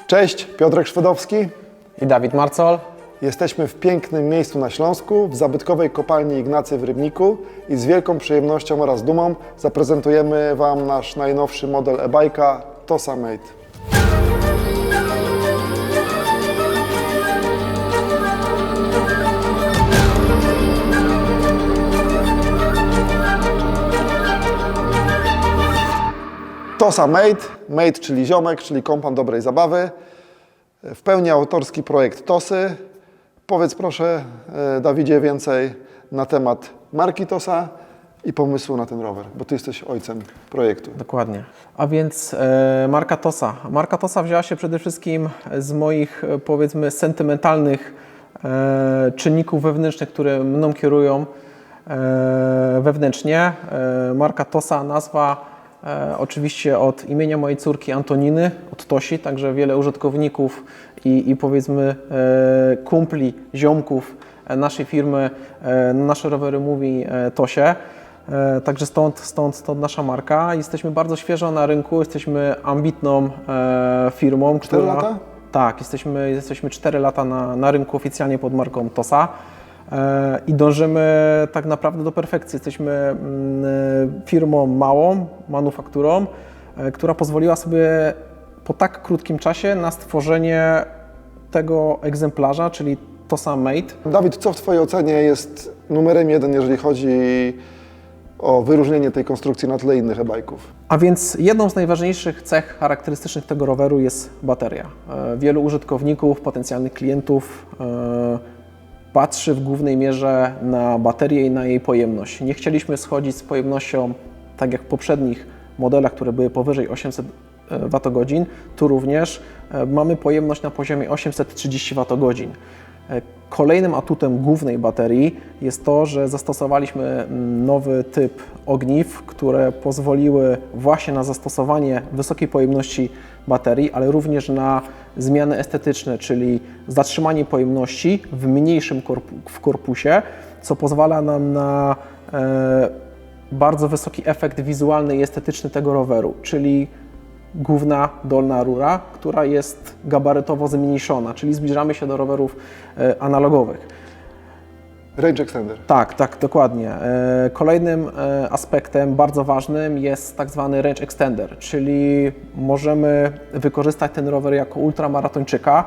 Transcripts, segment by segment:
Cześć, Piotrek Szwedowski i Dawid Marcol. Jesteśmy w pięknym miejscu na Śląsku, w zabytkowej kopalni Ignacy w Rybniku i z wielką przyjemnością oraz dumą zaprezentujemy Wam nasz najnowszy model e-bike'a Tosa Mate. Tosa Mate, Mate czyli ziomek, czyli kompan dobrej zabawy. W pełni autorski projekt Tosy. Powiedz proszę, Dawidzie, więcej na temat marki Tosa i pomysłu na ten rower, bo Ty jesteś ojcem projektu. Dokładnie. A więc marka Tosa. Marka Tosa wzięła się przede wszystkim z moich, powiedzmy, sentymentalnych czynników wewnętrznych, które mną kierują wewnętrznie. Marka Tosa, nazwa oczywiście od imienia mojej córki Antoniny, od Tosi, także wiele użytkowników i powiedzmy kumpli, ziomków naszej firmy na nasze rowery mówi Tosie. Także stąd nasza marka. Jesteśmy bardzo świeżo na rynku, jesteśmy ambitną firmą. 4 lata? Tak, jesteśmy 4 lata na rynku oficjalnie pod marką Tosa. I dążymy tak naprawdę do perfekcji. Jesteśmy firmą małą, manufakturą, która pozwoliła sobie po tak krótkim czasie na stworzenie tego egzemplarza, czyli Tosa Mate. Dawid, co w Twojej ocenie jest numerem 1, jeżeli chodzi o wyróżnienie tej konstrukcji na tle innych e-bike'ów? A więc jedną z najważniejszych cech charakterystycznych tego roweru jest bateria. Wielu użytkowników, potencjalnych klientów patrzy w głównej mierze na baterię i na jej pojemność. Nie chcieliśmy schodzić z pojemnością, tak jak w poprzednich modelach, które były powyżej 800 Wh. Tu również mamy pojemność na poziomie 830 Wh. Kolejnym atutem głównej baterii jest to, że zastosowaliśmy nowy typ ogniw, które pozwoliły właśnie na zastosowanie wysokiej pojemności baterii, ale również na zmiany estetyczne, czyli zatrzymanie pojemności w mniejszym korpusie, co pozwala nam na bardzo wysoki efekt wizualny i estetyczny tego roweru, czyli główna dolna rura, która jest gabarytowo zmniejszona, czyli zbliżamy się do rowerów analogowych. Range extender. Tak, dokładnie. Kolejnym aspektem bardzo ważnym jest tak zwany range extender, czyli możemy wykorzystać ten rower jako ultramaratończyka.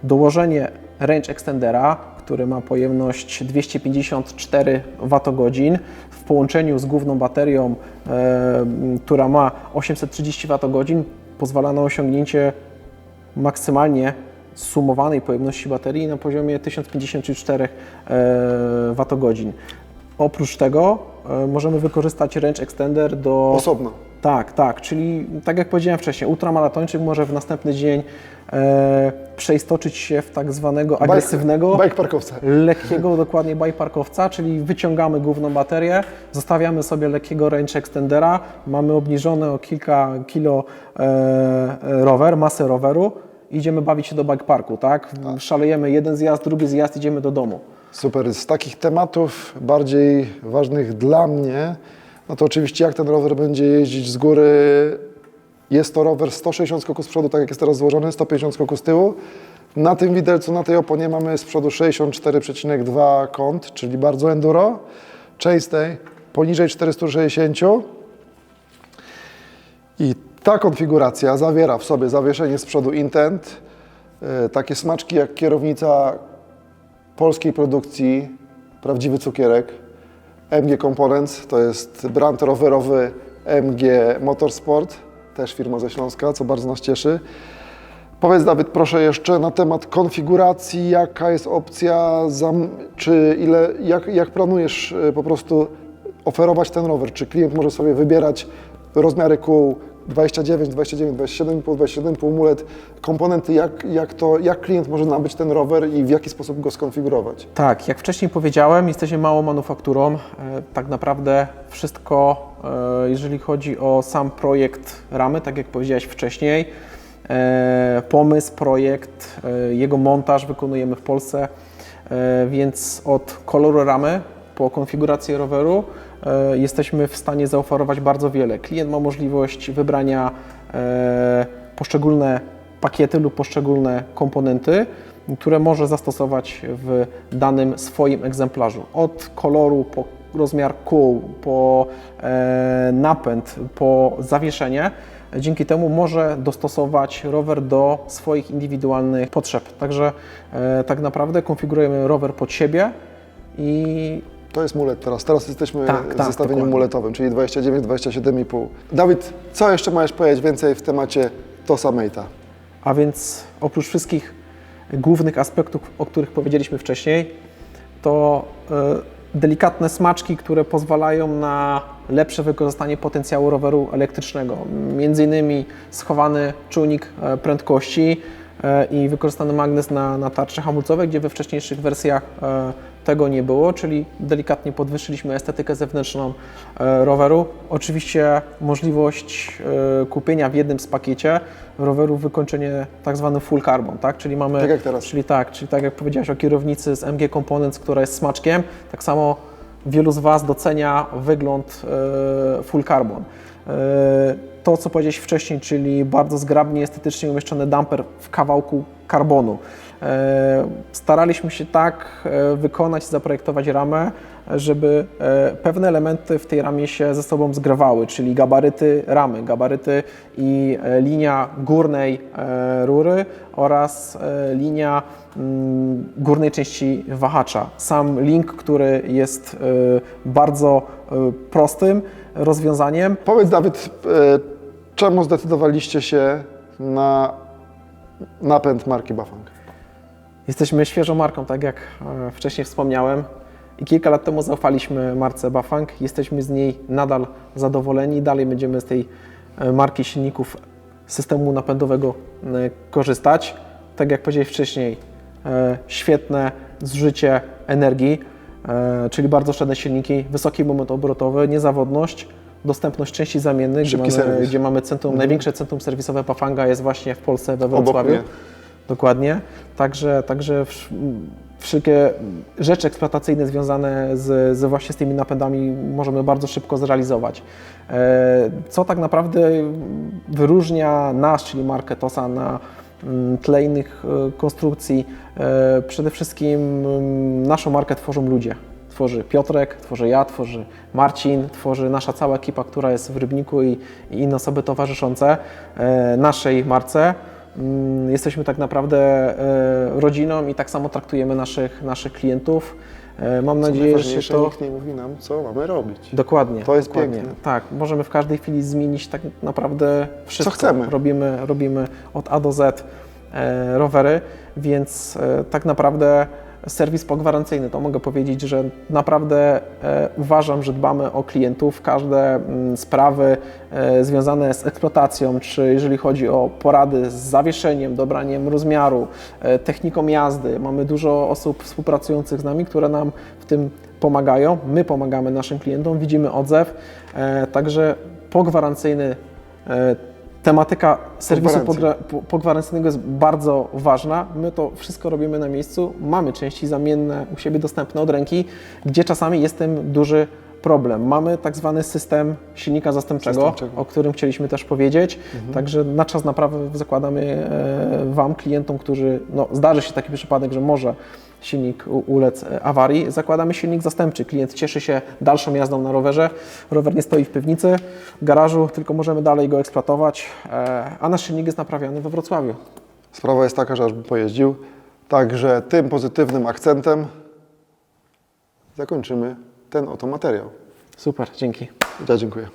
Dołożenie range extendera, który ma pojemność 254 Wh, w połączeniu z główną baterią, która ma 830 Wh, pozwala na osiągnięcie maksymalnie zsumowanej pojemności baterii na poziomie 1054 Wh. Oprócz tego możemy wykorzystać range extender do... Osobno. Tak, czyli tak jak powiedziałem wcześniej, ultramaratończyk może w następny dzień przeistoczyć się w tak zwanego agresywnego, Bike parkowca. lekkiego dokładnie bike parkowca, czyli wyciągamy główną baterię, zostawiamy sobie lekkiego range extendera, mamy obniżone o kilka kilo masę roweru, idziemy bawić się do bike parku, tak? Szalejemy jeden zjazd, drugi zjazd, idziemy do domu. Super. Z takich tematów bardziej ważnych dla mnie, no to oczywiście jak ten rower będzie jeździć z góry. Jest to rower 160 skoków z przodu, tak jak jest teraz złożony, 150 skoków z tyłu. Na tym widelcu, na tej oponie mamy z przodu 64,2 kąt, czyli bardzo enduro. Częstej poniżej 460. I ta konfiguracja zawiera w sobie zawieszenie z przodu Intent, Takie smaczki jak kierownica polskiej produkcji, prawdziwy cukierek, MG Components, to jest brand rowerowy MG Motorsport, też firma ze Śląska, co bardzo nas cieszy. Powiedz, Dawid, proszę jeszcze na temat konfiguracji, jaka jest opcja, jak planujesz po prostu oferować ten rower? Czy klient może sobie wybierać rozmiary kół 29, 29, 27,5, 27,5 mulet, komponenty, jak klient może nabyć ten rower i w jaki sposób go skonfigurować? Tak, jak wcześniej powiedziałem, jesteśmy małą manufakturą. Tak naprawdę wszystko, jeżeli chodzi o sam projekt ramy, tak jak powiedziałeś wcześniej, pomysł, projekt, jego montaż wykonujemy w Polsce, więc od koloru ramy po konfigurację roweru jesteśmy w stanie zaoferować bardzo wiele. Klient ma możliwość wybrania poszczególne pakiety lub poszczególne komponenty, które może zastosować w danym swoim egzemplarzu. Od koloru po rozmiar kół, po napęd, po zawieszenie. Dzięki temu może dostosować rower do swoich indywidualnych potrzeb. Także tak naprawdę konfigurujemy rower pod siebie i To jest mulet teraz. Teraz jesteśmy w zestawieniu dokładnie. muletowym, czyli 29, 27,5. Dawid, co jeszcze możesz powiedzieć więcej w temacie TOSA Mate'a? A więc oprócz wszystkich głównych aspektów, o których powiedzieliśmy wcześniej, to delikatne smaczki, które pozwalają na lepsze wykorzystanie potencjału roweru elektrycznego. Między innymi schowany czujnik prędkości i wykorzystany magnes na tarcze hamulcowe, gdzie we wcześniejszych wersjach tego nie było, czyli delikatnie podwyższyliśmy estetykę zewnętrzną roweru. Oczywiście możliwość kupienia w jednym z pakiecie roweru wykończenie tak zwany full carbon, tak? Czyli mamy, Tak jak teraz. czyli tak jak powiedziałeś o kierownicy z MG Components, która jest smaczkiem, tak samo wielu z Was docenia wygląd full carbon. To, co powiedziałeś wcześniej, czyli bardzo zgrabnie, estetycznie umieszczony damper w kawałku karbonu. Staraliśmy się tak wykonać i zaprojektować ramę, żeby pewne elementy w tej ramie się ze sobą zgrywały, czyli gabaryty ramy, gabaryty i linia górnej rury oraz linia górnej części wahacza. Sam link, który jest bardzo prostym rozwiązaniem. Powiedz, Dawid, czemu zdecydowaliście się na napęd marki Bafang? Jesteśmy świeżą marką, tak jak wcześniej wspomniałem. I kilka lat temu zaufaliśmy marce Bafang. Jesteśmy z niej nadal zadowoleni. Dalej będziemy z tej marki silników systemu napędowego korzystać. Tak jak powiedziałem wcześniej, świetne zużycie energii, czyli bardzo oszczędne silniki, wysoki moment obrotowy, niezawodność, dostępność części zamiennych, gdzie mamy centrum, największe centrum serwisowe Bafanga jest właśnie w Polsce, we Wrocławiu. Dokładnie. Także wszystkie rzeczy eksploatacyjne związane właśnie z tymi napędami możemy bardzo szybko zrealizować. Co tak naprawdę wyróżnia nas, czyli markę TOSA na tle innych konstrukcji? Przede wszystkim naszą markę tworzą ludzie. Tworzy Piotrek, tworzę ja, tworzy Marcin, tworzy nasza cała ekipa, która jest w Rybniku i inne osoby towarzyszące naszej marce. Jesteśmy tak naprawdę rodziną i tak samo traktujemy naszych klientów. Mam nadzieję, że to... Nikt nie mówi nam, co mamy robić. Dokładnie. To jest dokładnie. piękne. Tak, możemy w każdej chwili zmienić tak naprawdę wszystko. Co chcemy. Robimy od A do Z rowery, więc tak naprawdę serwis pogwarancyjny, to mogę powiedzieć, że naprawdę uważam, że dbamy o klientów. Każde sprawy związane z eksploatacją, czy jeżeli chodzi o porady z zawieszeniem, dobraniem rozmiaru, techniką jazdy. Mamy dużo osób współpracujących z nami, które nam w tym pomagają. My pomagamy naszym klientom, widzimy odzew. Także pogwarancyjny tematyka serwisu pogwarancyjnego jest bardzo ważna. My to wszystko robimy na miejscu. Mamy części zamienne u siebie dostępne od ręki, gdzie czasami jest tym duży problem. Mamy tak zwany system silnika zastępczego, o którym chcieliśmy też powiedzieć. Także na czas naprawy zakładamy Wam, klientom, którzy, zdarzy się taki przypadek, że może silnik ulec awarii, zakładamy silnik zastępczy. Klient cieszy się dalszą jazdą na rowerze. Rower nie stoi w piwnicy, w garażu, tylko możemy dalej go eksploatować, a nasz silnik jest naprawiany we Wrocławiu. Sprawa jest taka, że aż bym pojeździł. Także tym pozytywnym akcentem zakończymy ten oto materiał. Super, dzięki. Ja dziękuję.